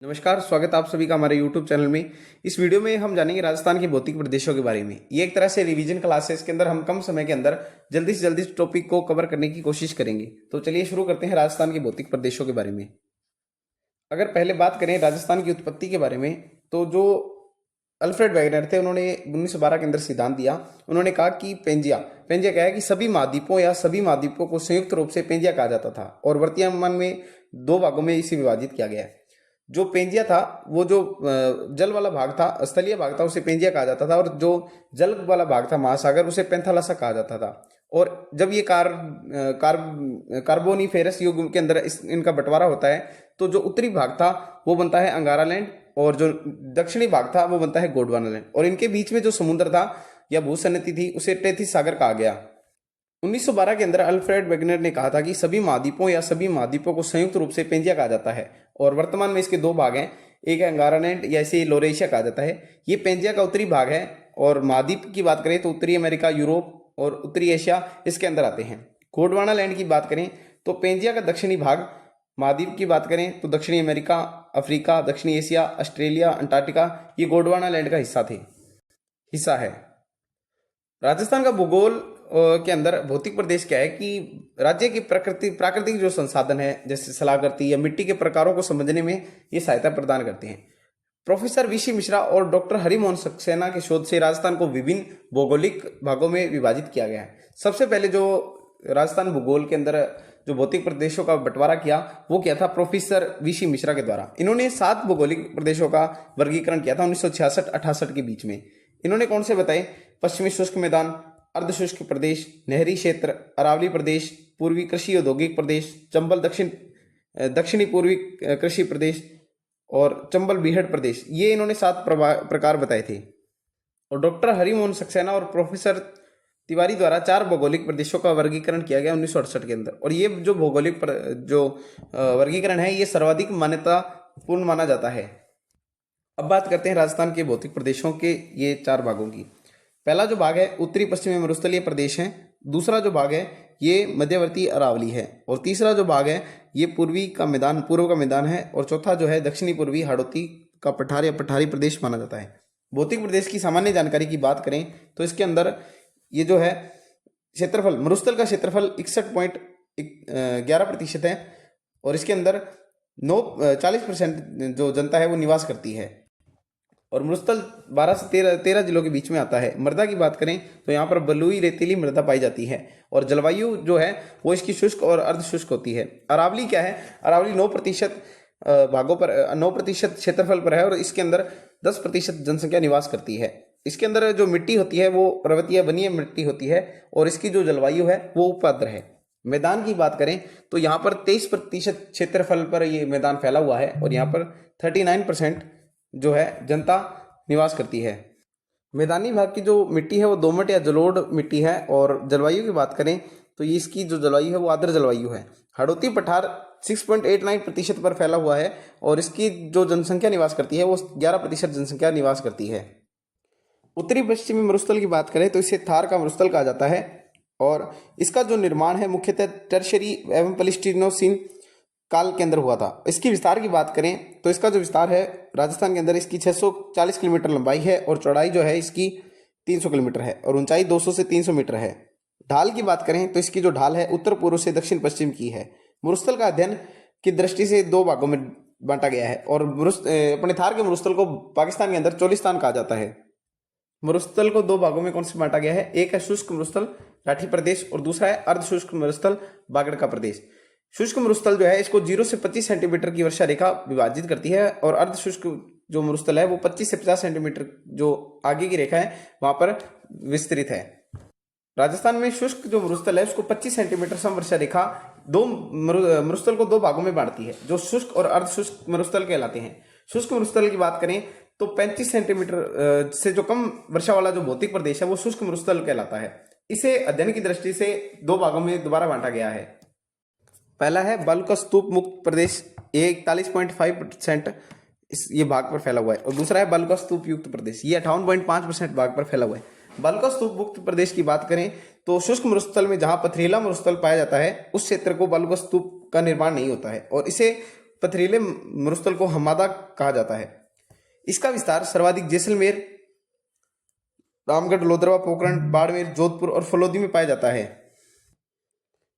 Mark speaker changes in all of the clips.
Speaker 1: नमस्कार, स्वागत है आप सभी का हमारे YouTube चैनल में। इस वीडियो में हम जानेंगे राजस्थान के भौतिक प्रदेशों के बारे में। ये एक तरह से रिवीजन क्लास है, इसके अंदर हम कम समय के अंदर जल्दी से जल्दी टॉपिक को कवर करने की कोशिश करेंगे। तो चलिए शुरू करते हैं राजस्थान के भौतिक प्रदेशों के बारे में। अगर पहले बात करें राजस्थान की उत्पत्ति के बारे में, तो जो अल्फ्रेड वेगनर थे उन्होंने 1912 के अंदर सिद्धांत दिया। उन्होंने कहा कि पेंजिया पेंजिया क्या है कि सभी महाद्वीपों या सभी महाद्वीपों को संयुक्त रूप से पेंजिया कहा जाता था और वर्तमान में दो भागों में इसे विभाजित किया गया है। जो पेंजिया था वो जो जल वाला भाग था, स्थलीय भाग था, उसे पेंजिया कहा जाता था और जो जल वाला भाग था महासागर, उसे पेंथालासा कहा जाता था। और जब ये कार्बोनिफेरस युग के अंदर इनका बंटवारा होता है तो जो उत्तरी भाग था वो बनता है अंगारा लैंड और जो दक्षिणी भाग था वो बनता है गोंडवाना लैंड और इनके बीच में जो समुद्र था या भूसन्निधि थी उसे टेथिस सागर कहा गया। 1912 के अंदर अल्फ्रेड वेगनर ने कहा था कि सभी महाद्वीपों या सभी महाद्वीपों को संयुक्त रूप से पेंजिया कहा जाता है और वर्तमान में इसके दो भाग हैं, एक है अंगारालैंड या इसे लोरेशिया कहा जाता है। ये पेंजिया का उत्तरी भाग है और महाद्वीप की बात करें तो उत्तरी अमेरिका, यूरोप और उत्तरी एशिया इसके अंदर आते हैं। गोंडवाना लैंड की बात करें तो पेंजिया का दक्षिणी भाग, महाद्वीप की बात करें तो दक्षिणी अमेरिका, अफ्रीका, दक्षिणी एशिया, ऑस्ट्रेलिया, अंटार्कटिका, ये गोंडवाना लैंड का हिस्सा है। राजस्थान का भूगोल के अंदर भौतिक प्रदेश क्या है कि राज्य की प्राकृतिक जो संसाधन है जैसे सलाहकृति या मिट्टी के प्रकारों को समझने में ये सहायता प्रदान करते हैं। प्रोफेसर वीसी मिश्रा और डॉक्टर हरिमोहन सक्सेना के शोध से राजस्थान को विभिन्न भौगोलिक भागों में विभाजित किया गया है। सबसे पहले जो राजस्थान भूगोल के अंदर जो भौतिक प्रदेशों का बंटवारा किया वो किया था प्रोफेसर वीसी मिश्रा के द्वारा। इन्होंने 7 भौगोलिक प्रदेशों का वर्गीकरण किया था 1966-68 के बीच में। इन्होंने कौन से बताए? पश्चिमी शुष्क मैदान, अर्धशुष्क प्रदेश, नहरी क्षेत्र, अरावली प्रदेश, पूर्वी कृषि औद्योगिक प्रदेश, चंबल दक्षिणी पूर्वी कृषि प्रदेश और चंबल बीहड़ प्रदेश। ये इन्होंने 7 प्रकार बताए थे। और डॉक्टर हरिमोहन सक्सेना और प्रोफेसर तिवारी द्वारा 4 भौगोलिक प्रदेशों का वर्गीकरण किया गया 1968 के अंदर। और ये जो भौगोलिक वर्गीकरण है ये सर्वाधिक मान्यतापूर्ण माना जाता है। अब बात करते हैं राजस्थान के भौतिक प्रदेशों के ये 4 भागों की। पहला जो भाग है उत्तरी पश्चिमी मरुस्थलीय प्रदेश है, दूसरा जो भाग है ये मध्यवर्ती अरावली है और तीसरा जो भाग है ये पूर्व का मैदान है और चौथा जो है दक्षिणी पूर्वी हाड़ौती का पठार या पठारी प्रदेश माना जाता है। भौतिक प्रदेश की सामान्य जानकारी की बात करें तो इसके अंदर ये जो है क्षेत्रफल, मरुस्थल का क्षेत्रफल 61.11% है और इसके अंदर 40% जो जनता है वो निवास करती है और मरुस्थल 12 से 13 जिलों के बीच में आता है। मृदा की बात करें तो यहाँ पर बलुई रेतीली मृदा पाई जाती है और जलवायु जो है वो इसकी शुष्क और अर्धशुष्क होती है। अरावली क्या है? अरावली 9% भागों पर 9% क्षेत्रफल पर है और इसके अंदर 10% जनसंख्या निवास करती है। इसके अंदर जो मिट्टी होती है वो पर्वतीय वनीय मिट्टी होती है और इसकी जो जलवायु है वो उपाद्र है। मैदान की बात करें तो यहाँ पर 23% क्षेत्रफल पर ये मैदान फैला हुआ है और यहाँ पर 39% जो है जनता निवास करती है। मैदानी भाग की जो मिट्टी है वो दोमट या जलोढ़ मिट्टी है और जलवायु की बात करें तो ये इसकी जो जलवायु है वो आर्द्र जलवायु है। हाड़ौती पठार 6.89% पर फैला हुआ है और इसकी जो जनसंख्या निवास करती है वो 11% जनसंख्या निवास करती है। उत्तरी पश्चिमी मरुस्थल की बात करें तो इसे थार का मरुस्थल कहा जाता है और इसका जो निर्माण है मुख्यतः टर्शरी एवं प्लेस्टिनोसीन काल के अंदर हुआ था। इसकी विस्तार की बात करें तो इसका जो विस्तार है राजस्थान के अंदर इसकी 640 किलोमीटर लंबाई है और चौड़ाई जो है इसकी 300 किलोमीटर है और ऊंचाई 200 से 300 मीटर है। ढाल की बात करें तो इसकी जो ढाल है उत्तर पूर्व से दक्षिण पश्चिम की है। मरुस्थल का अध्ययन की दृष्टि से 2 भागों में बांटा गया है और अपने थार के मरुस्थल को पाकिस्तान के अंदर चोलिस्तान कहा जाता है। मरुस्थल को 2 भागों में कौन से बांटा गया है? एक है शुष्क मरुस्थल राठी प्रदेश और दूसरा है अर्धशुष्क मरुस्थल बागड़का प्रदेश। शुष्क मरुस्थल जो है इसको 0 से 25 सेंटीमीटर की वर्षा रेखा विभाजित करती है और अर्धशुष्क जो मरुस्थल है वो 25 से 50 सेंटीमीटर जो आगे की रेखा है वहां पर विस्तृत है। राजस्थान में शुष्क जो मरुस्थल है उसको 25 सेंटीमीटर समवर्षा रेखा मरुस्थल को 2 भागों में बांटती है जो शुष्क और अर्धशुष्क मरुस्थल कहलाते हैं। शुष्क मरुस्थल की बात करें तो 35 सेंटीमीटर से जो कम वर्षा वाला जो भौतिक प्रदेश है वो शुष्क मरुस्थल कहलाता है। इसे अध्ययन की दृष्टि से 2 भागों में दोबारा बांटा गया है। पहला है बालू स्तूप मुक्त प्रदेश, ये 41.5% ये भाग पर फैला हुआ है और दूसरा है बालू स्तूप युक्त प्रदेश, ये 58.5% भाग पर फैला हुआ है। बालू स्तूप मुक्त प्रदेश की बात करें तो शुष्क मरुस्थल में जहां पथरीला मरुस्थल पाया जाता है उस क्षेत्र को बालू स्तूप का निर्माण नहीं होता है और इसे पथरीले मरुस्थल को हमादा कहा जाता है। इसका विस्तार सर्वाधिक जैसलमेर, रामगढ़, लोदरवा, पोखरण, बाड़मेर, जोधपुर और फलोदी में पाया जाता है।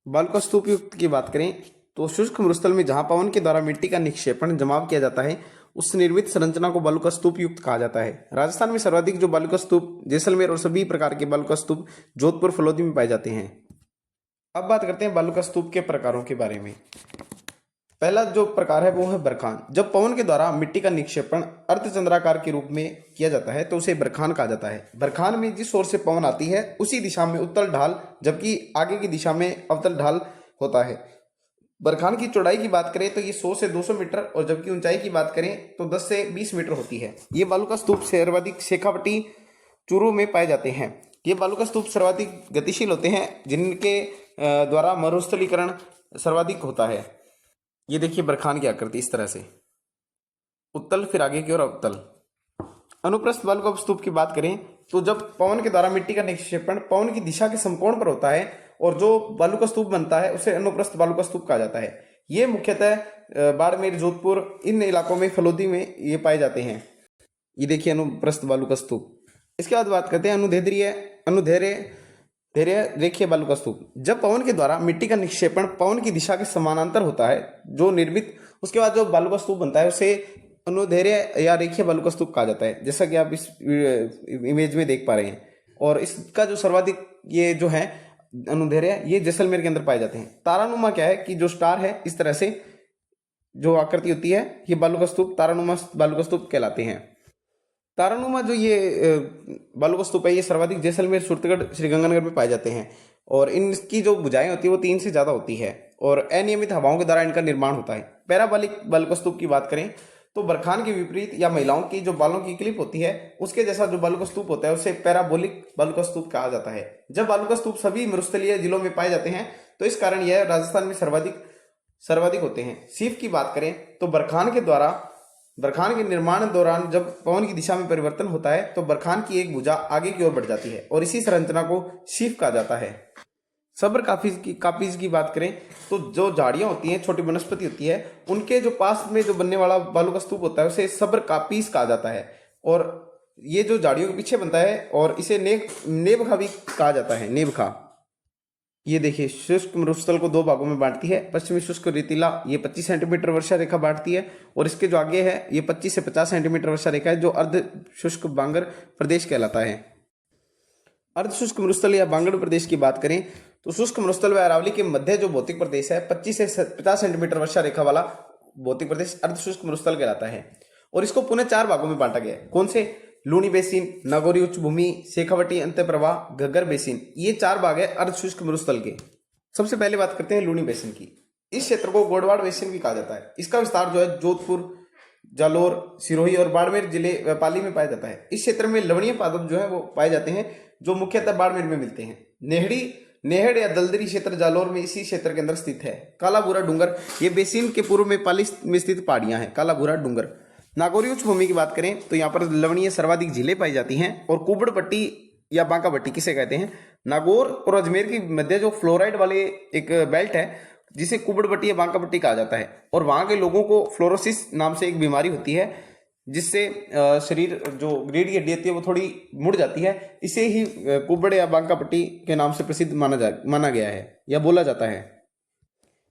Speaker 1: बालू का स्तूप युक्त की बात करें तो शुष्क मरुस्थल में जहां पवन के द्वारा मिट्टी का निक्षेपण जमाव किया जाता है उस निर्मित संरचना को बालू का स्तूप युक्त कहा जाता है। राजस्थान में सर्वाधिक जो बालू का स्तूप जैसलमेर और सभी प्रकार के बालू का स्तूप जोधपुर, फलोदी में पाए जाते हैं। अब बात करते हैं बालू का स्तूप के प्रकारों के बारे में। पहला जो प्रकार है वो है बरखान। जब पवन के द्वारा मिट्टी का निक्षेपण अर्धचंद्राकार के रूप में किया जाता है तो उसे बरखान कहा जाता है। बरखान में जिस ओर से पवन आती है उसी दिशा में उत्तल ढाल, जबकि आगे की दिशा में अवतल ढाल होता है। बरखान की चौड़ाई की बात करें तो ये 100 से 200 मीटर और जबकि ऊंचाई की बात करें तो 10 से 20 मीटर होती है। ये बालू का स्तूप सर्वाधिक शेखावटी चूरू में पाए जाते हैं। ये बालू का स्तूप सर्वाधिक गतिशील होते हैं, जिनके द्वारा मरुस्थलीकरण सर्वाधिक होता है। ये देखिए बरखान की आकृति इस तरह से, उत्तल फिर आगे की ओर अवतल। अनुप्रस्थ बालू का स्तूप की बात करें तो जब पवन के द्वारा मिट्टी का निक्षेपण पवन की दिशा के समकोण पर होता है और जो बालू का स्तूप बनता है उसे अनुप्रस्थ बालू का स्तूप कहा जाता है। ये मुख्यतः बाड़मेर, जोधपुर, इन इलाकों में, फलोदी में ये पाए जाते हैं। ये देखिए अनुप्रस्थ बालू का स्तूप। इसके बाद बात करते हैं अनुदैर्ध्य रेखीय बालू का स्तूप। जब पवन के द्वारा मिट्टी का निक्षेपण पवन की दिशा के समानांतर होता है जो निर्मित, उसके बाद जो बालू का स्तूप बनता है उसे अनुदैर्ध्य या रेखीय बालू का स्तूप कहा जाता है, जैसा कि आप इस इमेज में देख पा रहे हैं। और इसका जो सर्वाधिक ये जो है अनुदैर्ध्य, ये जैसलमेर के अंदर पाए जाते हैं। तारानुमा क्या है कि जो स्टार है इस तरह से जो आकृति होती है, ये बालू का स्तूप तारानुमा बालू का स्तूप कहलाते हैं। तारानुमा जो ये बालू का स्तूप है ये सर्वाधिक जैसलमेर, सूरतगढ़, श्रीगंगानगर में पाए जाते हैं और इनकी जो भुजाएं होती है वो 3 से ज्यादा होती है और अनियमित हवाओं के द्वारा इनका निर्माण होता है। पैराबोलिक बालू का स्तूप की बात करें तो बरखान के विपरीत या महिलाओं की जो बालों की क्लिप होती है उसके जैसा जो बालू का स्तूप होता है उसे पैराबोलिक बालू का स्तूप कहा जाता है। जब बालू का स्तूप सभी मरुस्थलीय जिलों में पाए जाते हैं तो इस कारण यह राजस्थान में सर्वाधिक होते हैं। सीप की बात करें तो बरखान के निर्माण दौरान जब पवन की दिशा में परिवर्तन होता है तो बरखान की एक भुजा आगे की ओर बढ़ जाती है और इसी संरचना को शीफ कहा जाता है। सब्र कापीज की बात करें तो जो झाड़ियां होती हैं, छोटी वनस्पति होती है, उनके जो पास में जो बनने वाला बालू का स्तूप होता है उसे सब्र कापीज कहा जाता है और ये जो झाड़ियों के पीछे बनता है और इसे नेबखा भी कहा जाता है। नेबखा ये देखिए शुष्क मरुस्थल को 2 भागों में बांटती है। पश्चिमी शुष्क रेतीला ये 25 सेंटीमीटर वर्षा रेखा बांटती है और इसके जो आगे है ये 25 से 50 सेंटीमीटर वर्षा रेखा है जो अर्ध शुष्क बांगर प्रदेश कहलाता है। अर्ध शुष्क मरुस्थल या बांगड़ प्रदेश की बात करें तो शुष्क मरुस्थल व अरावली के मध्य जो भौतिक प्रदेश है 25 से 50 सेंटीमीटर वर्षा रेखा वाला भौतिक प्रदेश अर्ध शुष्क मरुस्थल कहलाता है और इसको पुनः 4 भागों में बांटा गया है। कौन से? लूनी बेसिन, नागौरी उच्च भूमि, शेखावटी अंत्य प्रवाह, घग्गर बेसिन, ये 4 भाग है अर्ध शुष्क मरुस्थल के। सबसे पहले बात करते हैं लूनी बेसिन की। इस क्षेत्र को गोडवाड़ बेसिन भी कहा जाता है। इसका विस्तार जो है जोधपुर, जालोर, सिरोही और बाड़मेर जिले पाली में पाया जाता है। इस क्षेत्र में लवणीय पादप जो है वो पाए जाते हैं जो मुख्यतः बाड़मेर में मिलते हैं। नेहड़ या दलदरी क्षेत्र जालोर में इसी क्षेत्र के अंदर स्थित है। काला भूरा डूंगर, ये बेसिन के पूर्व में पाली में स्थित पहाड़ियां हैं, काला भूरा डूंगर। नागौरी उच्च भूमि की बात करें तो यहाँ पर लवणीय सर्वाधिक झीलें पाई जाती हैं और कुबड़ पट्टी या बांका पट्टी किसे कहते हैं, नागौर और अजमेर के मध्य जो फ्लोराइड वाले एक बेल्ट है जिसे कुबड़ पट्टी या बांका पट्टी कहा जाता है और वहां के लोगों को फ्लोरोसिस नाम से एक बीमारी होती है जिससे शरीर जो रीढ़ की हड्डी होती है वो थोड़ी मुड़ जाती है। इसे ही कुबड़ या बांका पट्टी के नाम से प्रसिद्ध माना गया है या बोला जाता है।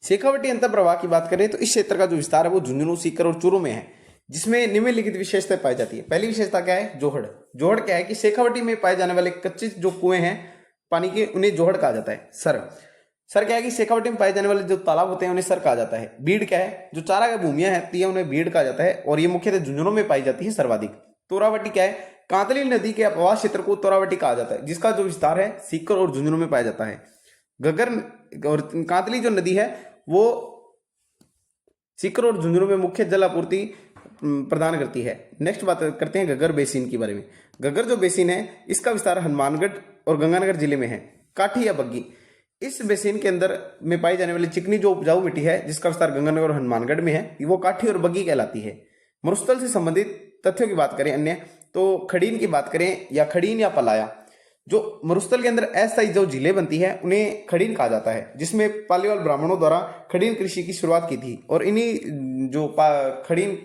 Speaker 1: शेखावटी अंतर प्रवाह की बात करें तो इस क्षेत्र का जो विस्तार है वो झुंझुनू, सीकर और चूरू में है, जिसमें निम्नलिखित विशेषताएं पाई जाती है। पहली विशेषता क्या है? जोहड़ क्या है कि शेखावटी में पाए जाने वाले कच्चे जो कुएं हैं पानी के उन्हें जोहड़ कहा जाता है। सर क्या है कि शेखावटी में पाए जाने वाले जो तालाब होते हैं उन्हें सर कहा जाता है। बीड़ क्या है? जो चारा भूमियां हैं उन्हें बीड़ कहा जाता है और ये मुख्यतः झुंझुनू में पाई जाती है सर्वाधिक। तोरावटी क्या है? कांतली नदी के अपवास क्षेत्र को तोरावटी कहा जाता है, जिसका जो विस्तार है सीकर और झुंझुनू में पाया जाता है। घग्गर और कांतली जो नदी है वो सीकर और झुंझुनू में मुख्य जल आपूर्ति प्रदान करती है। नेक्स्ट बात करते हैं घग्गर बेसिन के बारे में। घग्गर जो बेसिन है इसका विस्तार हनुमानगढ़ और गंगानगर जिले में है। काठी या बग्गी, इस बेसिन के अंदर में पाई जाने वाली चिकनी जो उपजाऊ मिट्टी है जिसका विस्तार गंगानगर और हनुमानगढ़ में है, वो काठी और बग्गी कहलाती है। मरुस्थल से संबंधित तथ्यों की बात करें अन्य तो खड़ीन की बात करें या खड़ीन या पलाया, जो मरुस्थल के अंदर अस्थायी जो झीलें बनती है उन्हें खड़ीन कहा जाता है, जिसमें पालीवाल ब्राह्मणों द्वारा खड़ीन कृषि की शुरुआत की थी। और इन्हीं जो खड़ीन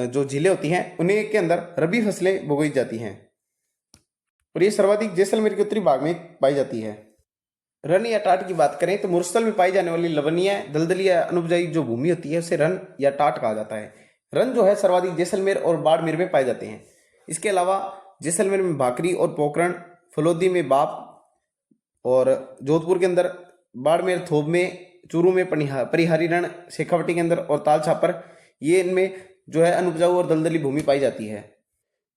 Speaker 1: जो झीलें होती हैं उन्हें के अंदर रबी फसलें बोई जाती हैं और ये सर्वाधिक जैसलमेर के उत्तरी भाग में पाई जाती है। रन या टाट की बात करें तो मरुस्थल में पाई जाने वाली लवणीय दलदली या अनुपजाई जो भूमि होती है उसे रन या टाट कहा जाता है। रन जो है सर्वाधिक जैसलमेर और बाड़मेर में पाए जाते हैं। इसके अलावा जैसलमेर में भाकरी और पोखरण, फलोदी में बाप, और जोधपुर के अंदर बाड़मेर थोब में, चूरू में परिहारी रण, शेखावटी के अंदर और ताल छापर, ये इनमें जो है अनुपजाऊ और दलदली भूमि पाई जाती है।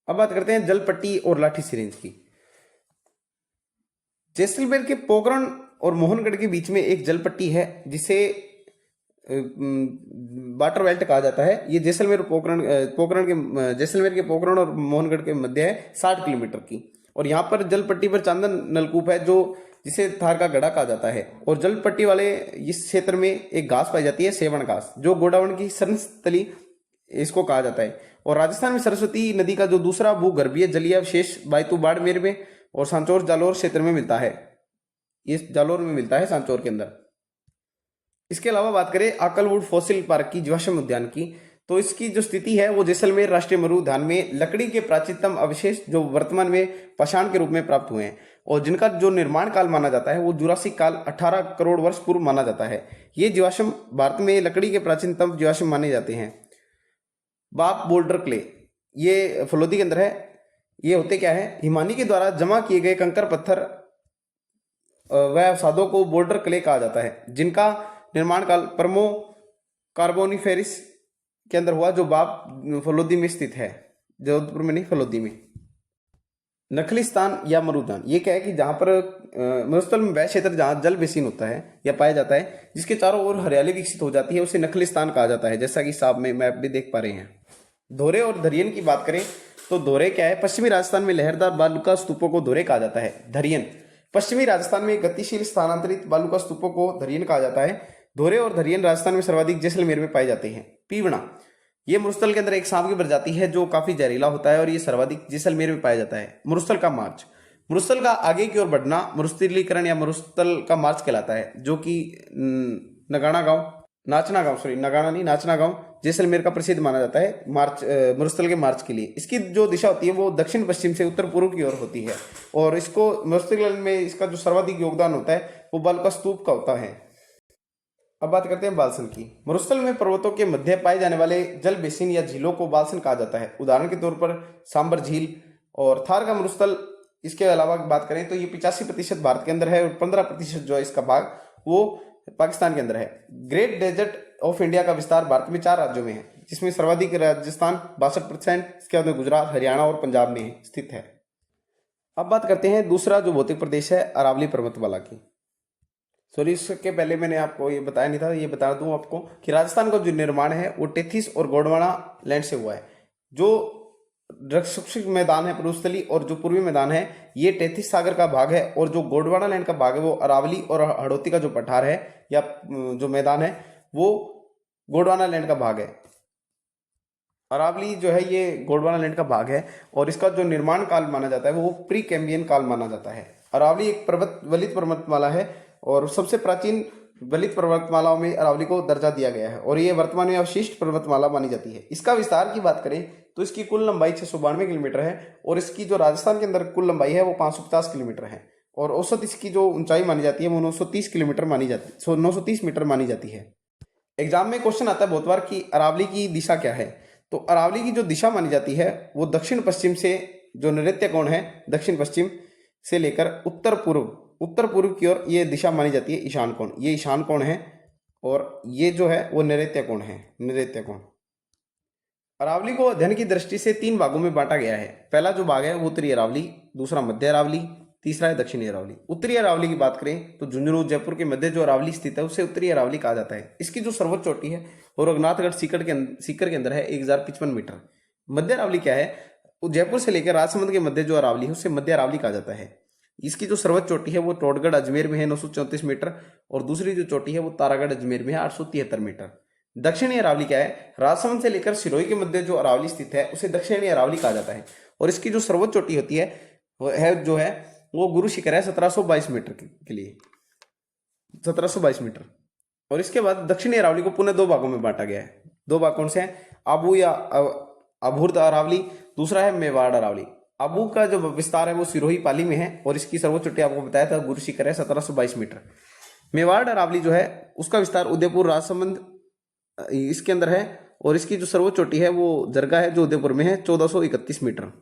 Speaker 1: अब बात करते हैं जलपट्टी और लाठी सिरिंज की। जैसलमेर के पोखरण और मोहनगढ़ के बीच में एक जलपट्टी है जिसे वाटर बेल्ट कहा जाता है। ये जैसलमेर पोखरण के जैसलमेर के पोखरण और मोहनगढ़ के मध्य है 60 किलोमीटर की। और यहाँ पर जलपट्टी पर चांदन नलकूप है जो जिसे थार का गढ़ा कहा जाता है। और जलपट्टी वाले इस क्षेत्र में एक घास पाई जाती है, सेवण घास, जो गोडावण की सरनस्थली इसको कहा जाता है। और राजस्थान में सरस्वती नदी का जो दूसरा भूगर्भीय जलीय अवशेष बायतू बाड़मेर में और सांचौर जालोर क्षेत्र में मिलता है। ये जालोर में मिलता है, सांचौर के अंदर। इसके अलावा बात करें आकलवुड फॉसिल पार्क की, जीवाश्म उद्यान की, तो इसकी जो स्थिति है वो जैसलमेर राष्ट्रीय मरु उद्यान में लकड़ी के प्राचीनतम अवशेष जो वर्तमान में पाषाण के रूप में प्राप्त हुए हैं और जिनका जो निर्माण काल माना जाता है वो जुरासिक काल 18 करोड़ वर्ष पूर्व माना जाता है। ये जीवाश्म भारत में लकड़ी के प्राचीनतम जीवाश्म माने जाते हैं। बाप बोल्डर क्ले, ये फलोदी के अंदर है। ये होते क्या है, हिमानी के द्वारा जमा किए गए कंकर पत्थर व अवसादों को बोल्डर क्ले कहा जाता है, जिनका निर्माण काल परमो कार्बोनिफेरिस के अंदर हुआ, जो बाप फलोदी में स्थित है, जोधपुर में नहीं, फलोदी में। नखलिस्तान या मरुदान, ये क्या है कि जहां पर मरुस्थल में वह क्षेत्र जहां जल बेसिन होता है या पाया जाता है जिसके चारों ओर हरियाली विकसित हो जाती है उसे नखलिस्तान कहा जाता है, जैसा कि साहब में मैप भी देख पा रहे हैं। धोरे और धरियन की बात करें तो धोरे क्या है, पश्चिमी राजस्थान में लहरदार बालुका स्तूपों को धोरे कहा जाता है। धरियन, पश्चिमी राजस्थान में गतिशील स्थानांतरित बालुका स्तूपों को धरियन कहा जाता है। धोरे और धरियन राजस्थान में सर्वाधिक जैसलमेर में पाए जाते हैं। पीवड़ा, ये मरुस्थल के अंदर एक सांप की प्रजाति है जो काफी जहरीला होता है और ये सर्वाधिक जैसलमेर में पाया जाता है। मरुस्थल का मार्च, मरुस्थल का आगे की ओर बढ़ना मरुस्थलीकरण या मरुस्थल का मार्च कहलाता है, जो कि नगाना गांव जैसलमेर का प्रसिद्ध माना जाता है मार्च, मरुस्थल के मार्च के लिए। इसकी जो दिशा होती है वो दक्षिण पश्चिम से उत्तर पूर्व की ओर होती है और इसको मरुस्थल में इसका जो सर्वाधिक योगदान होता है वो बालुका स्तूप का होता है। अब बात करते हैं बालसन की। मरुस्थल में पर्वतों के मध्य पाए जाने वाले जल बेसिन या झीलों को बालसन कहा जाता है। उदाहरण के तौर पर सांबर झील और थार का मरुस्थल। इसके अलावा बात करें तो ये 85% भारत के अंदर है और 15% जो है इसका भाग वो पाकिस्तान के अंदर है। ग्रेट डेजर्ट ऑफ इंडिया का विस्तार भारत में 4 राज्यों में है, जिसमें सर्वाधिक राजस्थान 62%, इसके बाद में गुजरात, हरियाणा और पंजाब में स्थित है। अब बात करते हैं दूसरा जो भौतिक प्रदेश है अरावली पर्वतमाला की। सॉरी, इसके पहले मैंने आपको ये बताया नहीं था, ये बता दूं आपको कि राजस्थान का जो निर्माण है वो टेथिस और गोंडवाना लैंड से हुआ है। जो दक्षिण मैदान है पूर्वस्थली और जो पूर्वी मैदान है ये टेथिस सागर का भाग है और जो गोंडवाना लैंड का भाग है वो अरावली और हड़ौती का जो पठार है या जो मैदान है वो गोंडवाना लैंड का भाग है। अरावली जो है ये गोंडवाना लैंड का भाग है और इसका जो निर्माण काल माना जाता है वो प्री कैम्बियन काल माना जाता है। अरावली एक वलित पर्वतमाला है और सबसे प्राचीन वलित पर्वतमालाओं में अरावली को दर्जा दिया गया है और ये वर्तमान में अवशिष्ट पर्वतमाला मानी जाती है। इसका विस्तार की बात करें तो इसकी कुल लंबाई 692 किलोमीटर है और इसकी जो राजस्थान के अंदर कुल लंबाई है वो 550 किलोमीटर है और औसत इसकी जो ऊंचाई मानी जाती है वो 930 किलोमीटर मानी जाती है, 930 मीटर मानी जाती है। एग्जाम में क्वेश्चन आता है बहुत बार कि अरावली की दिशा क्या है, तो अरावली की जो दिशा मानी जाती है वो दक्षिण पश्चिम से जो नैऋत्य कोण है दक्षिण पश्चिम से लेकर उत्तर पूर्व की ओर ये दिशा मानी जाती है ईशान कोण। ये ईशान कोण है और ये जो है वो नैऋत्य कोण है, नैऋत्य कोण। अरावली को अध्ययन की दृष्टि से 3 भागों में बांटा गया है। पहला जो भाग है वो उत्तरी अरावली, दूसरा मध्य अरावली, तीसरा है दक्षिणी अरावली। उत्तरी अरावली की बात करें तो झुंझुनू जयपुर के मध्य जो अरावली स्थित है उसे उत्तरी अरावली कहा जाता है। इसकी जो सर्वोच्च चोटी है वो रघुनाथगढ़ सीकर के अंदर है 1055 मीटर। मध्य अरावली क्या है, जयपुर से लेकर राजसमंद के मध्य जो अरावली है उसे मध्य अरावली कहा जाता है। इसकी जो सर्वोच्च चोटी है वो टोडगढ़ अजमेर में है 934 मीटर और दूसरी जो चोटी है वो तारागढ़ अजमेर में है 873 मीटर। दक्षिणी अरावली क्या है, राजसमंद से लेकर सिरोही के मध्य जो अरावली स्थित है उसे दक्षिणी अरावली कहा जाता है और इसकी जो सर्वोच्च चोटी होती है है जो है वो गुरु शिखर है 1722 मीटर के लिए, 1722 मीटर। और इसके बाद दक्षिणी अरावली को पुनः दो भागों में बांटा गया है। दो भाग कौन से हैं? आबू या अभूर्त अरावली, दूसरा है मेवाड़ अरावली। आबू का जो विस्तार है वो सिरोही पाली में है और इसकी सर्वोच्च चोटी आपको बताया था गुरु शिखर है 1722 मीटर। मेवाड़ अरावली जो है उसका विस्तार उदयपुर राजसमंद इसके अंदर है और इसकी जो सर्वोच्च चोटी है वो जरगा है जो उदयपुर में है 1431 मीटर।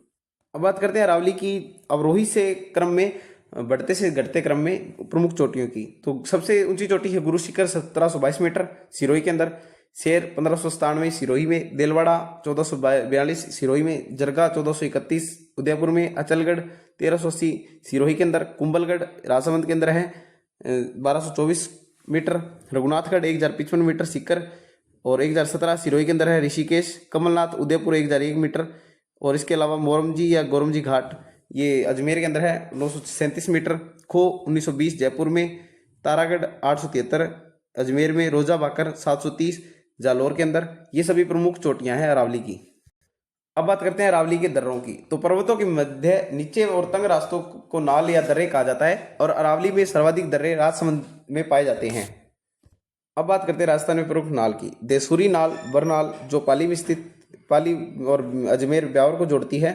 Speaker 1: अब बात करते हैं अरावली की अवरोही से क्रम में बढ़ते से घटते क्रम में प्रमुख चोटियों की। तो सबसे ऊंची चोटी है गुरु शिखर 1722 मीटर सिरोही के अंदर, शेर 1597 सिरोही में, देलवाड़ा 1442 सिरोही में, जरगा 1431 उदयपुर में, अचलगढ़ 1380 सिरोही के अंदर, कुंभलगढ़ राजसमंद के अंदर है 1224 मीटर, रघुनाथगढ़ 1055 मीटर सीकर और 1017 सिरोही के अंदर है, ऋषिकेश कमलनाथ उदयपुर 1001 मीटर और इसके अलावा मोरमजी या गोरमजी घाट ये अजमेर के अंदर है 937 मीटर, खो 1920 जयपुर में, तारागढ़ 873 अजमेर में, रोजा भाकर 730 जालौर के अंदर। ये सभी प्रमुख चोटियां हैं अरावली की। अब बात करते हैं अरावली के दर्रों की। तो पर्वतों के मध्य नीचे और तंग रास्तों को नाल या दर्रे कहा जाता है और अरावली में सर्वाधिक दर्रे राजसमंद में पाए जाते हैं। अब बात करते हैं राजस्थान में प्रमुख नाल की। देसूरी नाल, बरनाल जो पाली में स्थित पाली और अजमेर ब्यावर को जोड़ती है,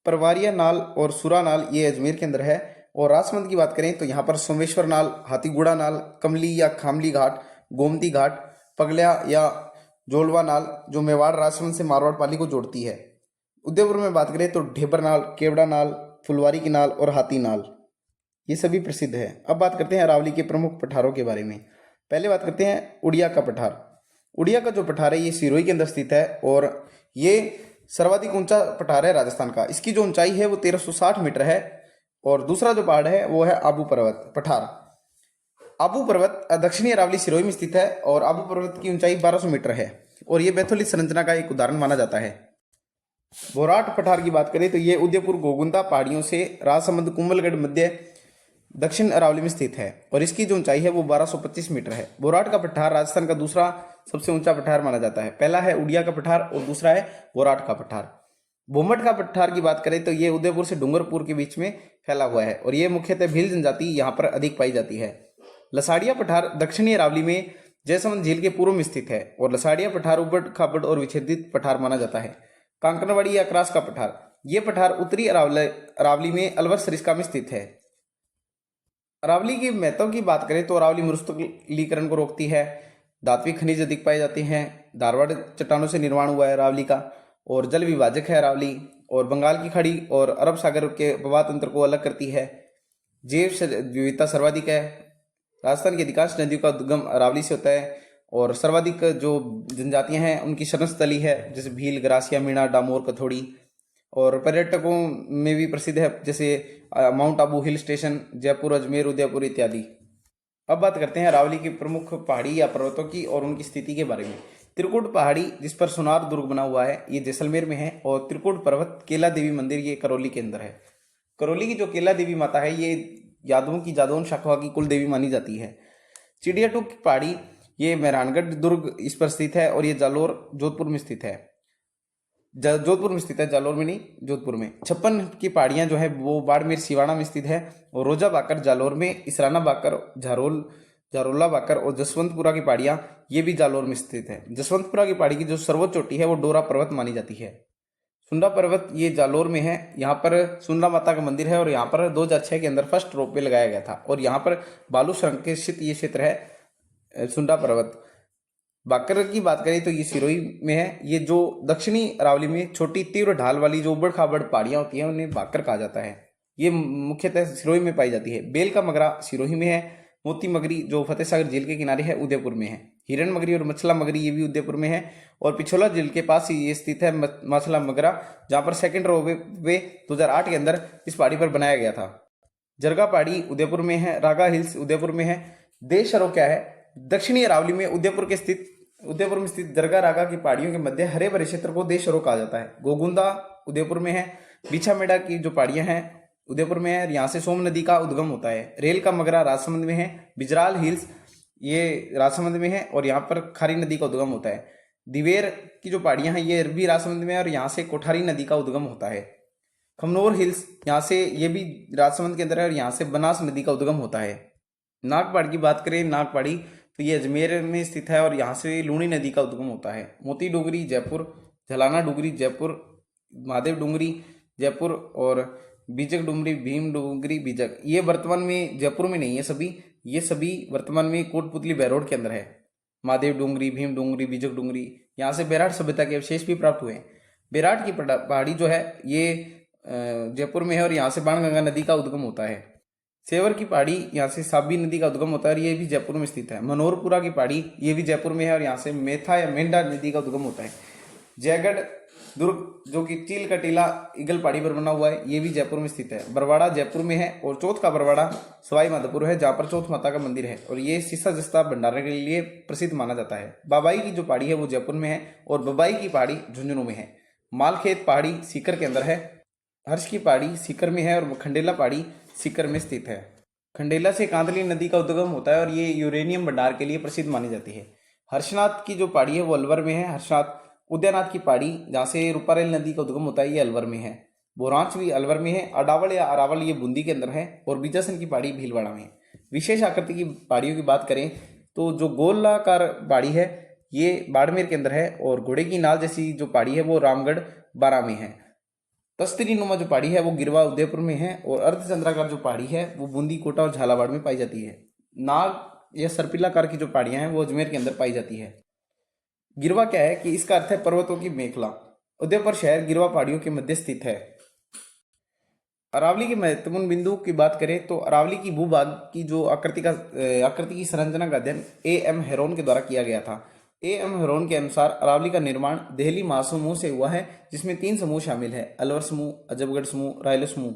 Speaker 1: परवारिया नाल और सुरा नाल ये अजमेर के अंदर है। और राजसमंद की बात करें तो यहाँ पर सोमेश्वर नाल, हाथीगुड़ा नाल, कमली या खामली घाट, गोमती घाट, पगलिया या जोलवा नाल जो मेवाड़ राजसमंद से मारवाड़ पाली को जोड़ती है। उदयपुर में बात करें तो ढेबर नाल, केवड़ा नाल, फुलवारी की नाल और हाथी नाल ये सभी प्रसिद्ध है। अब बात करते हैं अरावली के प्रमुख पठारों के बारे में। पहले बात करते हैं उड़िया का पठार। उड़िया का जो पठार है ये सिरोही के अंदर स्थित है और ये सर्वाधिक ऊंचा पठार है राजस्थान का। इसकी जो ऊंचाई है वो 1360 मीटर है। और दूसरा जो पहाड़ है वो है आबू पर्वत पठार। आबू पर्वत दक्षिणी अरावली सिरोही में स्थित है और आबू पर्वत की ऊंचाई 1200 मीटर है और ये बैथोलित संरचना का एक उदाहरण माना जाता है। बोराट पठार की बात करें तो ये उदयपुर गोगुंदा पहाड़ियों से राजसमंद कुंभलगढ़ मध्य दक्षिण अरावली में स्थित है और इसकी जो ऊंचाई है वो 1225 मीटर है। बोराट का पठार राजस्थान का दूसरा सबसे ऊंचा पठार माना जाता है। पहला है उड़िया का पठार और दूसरा है बोराट का पठार। भोमट का पठार की बात करें तो ये उदयपुर से डूंगरपुर के बीच में फैला हुआ है और ये मुख्यतः भील जनजाति यहाँ पर अधिक पाई जाती है। लसाड़िया पठार दक्षिणी अरावली में जयसमंद झील के पूर्व में स्थित है और लसाड़िया पठार उबड़ खाबड़ और विच्छेदित पठार माना जाता है। कांकरवाड़ी या क्रास का पठार, ये पठार उत्तरी अरावली में अलवर सरिस्का में स्थित है। अरावली के महत्व की बात करें तो अरावली मरुस्थलीकरण को रोकती है, धात्विक खनिज अधिक पाए जाते हैं, धारवाड़ चट्टानों से निर्माण हुआ है अरावली का और जल विभाजक है अरावली और बंगाल की खाड़ी और अरब सागर के प्रवाह तंत्र को अलग करती है। जैव विविधता सर्वाधिक है। राजस्थान की अधिकांश नदियों का उद्गम अरावली से होता है और सर्वाधिक जो जनजातियां हैं उनकी शरण स्थली है जैसे भील, गरासिया, मीणा, डामोर, कथोड़ी। और पर्यटकों में भी प्रसिद्ध है जैसे mount Abu hill station, Jaipur, Ajmer, Udaipur इत्यादि। अब बात करते हैं अरावली की प्रमुख पहाड़ी या पर्वतों की और उनकी स्थिति के बारे में। त्रिकुट पहाड़ी जिस पर सोनार दुर्ग बना हुआ है ये जैसलमेर में है और त्रिकुट पर्वत केला देवी मंदिर ये करौली के अंदर है। करौली की जो केला देवी माता है ये यादवों की जादौन शाखा की कुल देवी मानी जाती है। चिड़ियाटूक की पहाड़ी ये मेहरानगढ़ दुर्ग इस पर स्थित है और ये जालोर जोधपुर में स्थित है। जोधपुर में स्थित है, जालोर में नहीं, जोधपुर में। 56 की पहाड़ियां जो है वो बाड़मेर सिवाड़ा में स्थित है और रोजा बाकर जालोर में, इसराना बाकर झारोला बाकर और जसवंतपुरा की पहाड़ियां ये भी जालोर में स्थित है। जसवंतपुरा की पहाड़ी की जो सर्वोच्च चोटी है वो डोरा पर्वत मानी जाती है। सुंडा पर्वत ये जालोर में है। यहाँ पर सुंडा माता का मंदिर है और यहाँ पर 2006 के अंदर फर्स्ट रोपवे लगाया गया था और यहाँ पर बालू सुरंग के स्थित ये क्षेत्र है सुंडा पर्वत। बाकर की बात करें तो ये सिरोही में है। ये जो दक्षिणी अरावली में छोटी तीव्र ढाल वाली जो उबड़ खाबड़ पहाड़ियां होती हैं उन्हें बाकर कहा जाता है। ये मुख्यतः सिरोही में पाई जाती है। बेल का मगरा सिरोही में है। मोती मगरी जो फतेह सागर झील के किनारे है उदयपुर में है। हिरण मगरी और मछला मगरी ये भी उदयपुर में है और पिछोला झील के पास ही ये स्थित है मछला मगरा जहाँ पर सेकेंड रोपवे 2008 के अंदर इस पहाड़ी पर बनाया गया था। जरगा पहाड़ी उदयपुर में है। रागा हिल्स उदयपुर में है। देश सरो क्या है? दक्षिणी अरावली में उदयपुर में स्थित जरगा रागा की पहाड़ियों के मध्य हरे भरे क्षेत्र को देश सरो कहा जाता है। गोगुंदा उदयपुर में है। बिछामेड़ा की जो पहाड़ियां हैं उदयपुर में है। यहाँ से सोम नदी का उद्गम होता है। रेल का मगरा राजसमंद में है। बिजराल हिल्स ये राजसमंद में है और यहाँ पर खारी नदी का उद्गम होता है। दिवेर की जो पहाड़ियां हैं ये भी राजसमंद में है और यहाँ से कोठारी नदी का उद्गम होता है। खमनोर हिल्स, यहाँ से ये भी राजसमंद के अंदर है और यहाँ से बनास नदी का उद्गम होता है। नागपाड़ी की बात करें, नागपाड़ी तो ये अजमेर में स्थित है और यहाँ से लूणी नदी का उद्गम होता है। मोती डोगरी जयपुर, झलाना डोगरी जयपुर, महादेव डोंगरी जयपुर और बीजक डुमरी, भीम डोंगरी बीजक, ये वर्तमान में जयपुर में नहीं है सभी, ये सभी वर्तमान में कोटपुतली बैरोड के अंदर है। महादेव डोंगरी, भीम डोंगरी, बीजक डोंगरी, यहाँ से बेराट सभ्यता के अवशेष भी प्राप्त हुए हैं। बेराट की पहाड़ी जो है ये जयपुर में है और यहाँ से बाणगंगा नदी का उद्गम होता है। सेवर की पहाड़ी, यहाँ से साबी नदी का उद्गम होता है और ये भी जयपुर में स्थित है। मनोहरपुरा की पहाड़ी, ये भी जयपुर में है और यहाँ से मेथा या मेंढा नदी का उद्गम होता है। जयगढ़ दुर्ग जो कि चील का टीला ईगल पहाड़ी पर बना हुआ है, ये भी जयपुर में स्थित है। बरवाड़ा जयपुर में है और चौथ का बरवाड़ा सवाई माधोपुर है, जहाँ पर चौथ माता का मंदिर है और ये सीसा जस्ता भंडारण के लिए प्रसिद्ध माना जाता है। बाबाई की जो पहाड़ी है वो जयपुर में है और बबाई की पहाड़ी झुंझुनू में है। मालखेत पहाड़ी सीकर के अंदर है। हर्ष की पहाड़ी सीकर में है और खंडेला पहाड़ी सीकर में स्थित है। खंडेला से कांदली नदी का उद्गम होता है और ये यूरेनियम भंडार के लिए प्रसिद्ध मानी जाती है। हर्षनाथ की जो पहाड़ी है वो अलवर में है। हर्षनाथ उदयनाथ की पहाड़ी, जहाँ से रूपारेल नदी का उद्गम होता है, ये अलवर में है। बोरांच भी अलवर में है। अडावल या अरावल ये बूंदी के अंदर है और बीजासन की पहाड़ी भीलवाड़ा में है। विशेष आकृति की पहाड़ियों की बात करें तो जो गोलाकार पहाड़ी है ये बाड़मेर के अंदर है और घोड़े की नाल जैसी जो पहाड़ी है वो रामगढ़ बारा में है। तस्तरी नुमा जो पहाड़ी है वो गिरवा उदयपुर में है और अर्धचंद्राकार जो पहाड़ी है वो बूंदी, कोटा और झालावाड़ में पाई जाती है। नाग या सर्पिलाकार की जो पहाड़ियां हैं वो अजमेर के अंदर पाई जाती है। गिरवा क्या है कि इसका अर्थ है पर्वतों की मेखला। उदयपुर शहर गिरवा पहाड़ियों के मध्य स्थित है। अरावली के महत्वपूर्ण बिंदु की बात करें तो अरावली की भूभाग की जो आकृति की संरचना का अध्ययन A.M. हेरोन के द्वारा किया गया था। A.M. हेरोन के अनुसार अरावली का निर्माण देहली महासमूह से हुआ है, जिसमें 3 समूह शामिल है, अलवर समूह, अजबगढ़ समूह, रायलो समूह।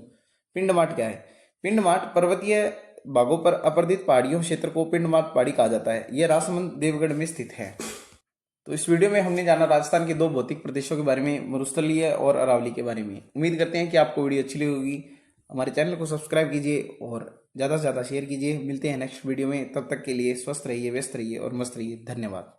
Speaker 1: पिंडमाट क्या है? पिंडमाट पर्वतीय भागों पर अपर्दित पहाड़ियों क्षेत्र को पिंडमाट पहाड़ी कहा जाता है। यह राजसमंद देवगढ़ में स्थित है। तो इस वीडियो में हमने जाना राजस्थान के 2 भौतिक प्रदेशों के बारे में, मरुस्थलीय और अरावली के बारे में। उम्मीद करते हैं कि आपको वीडियो अच्छी लगी होगी। हमारे चैनल को सब्सक्राइब कीजिए और ज़्यादा से ज़्यादा शेयर कीजिए। मिलते हैं नेक्स्ट वीडियो में, तब तक के लिए स्वस्थ रहिए, व्यस्त रहिए और मस्त रहिए। धन्यवाद।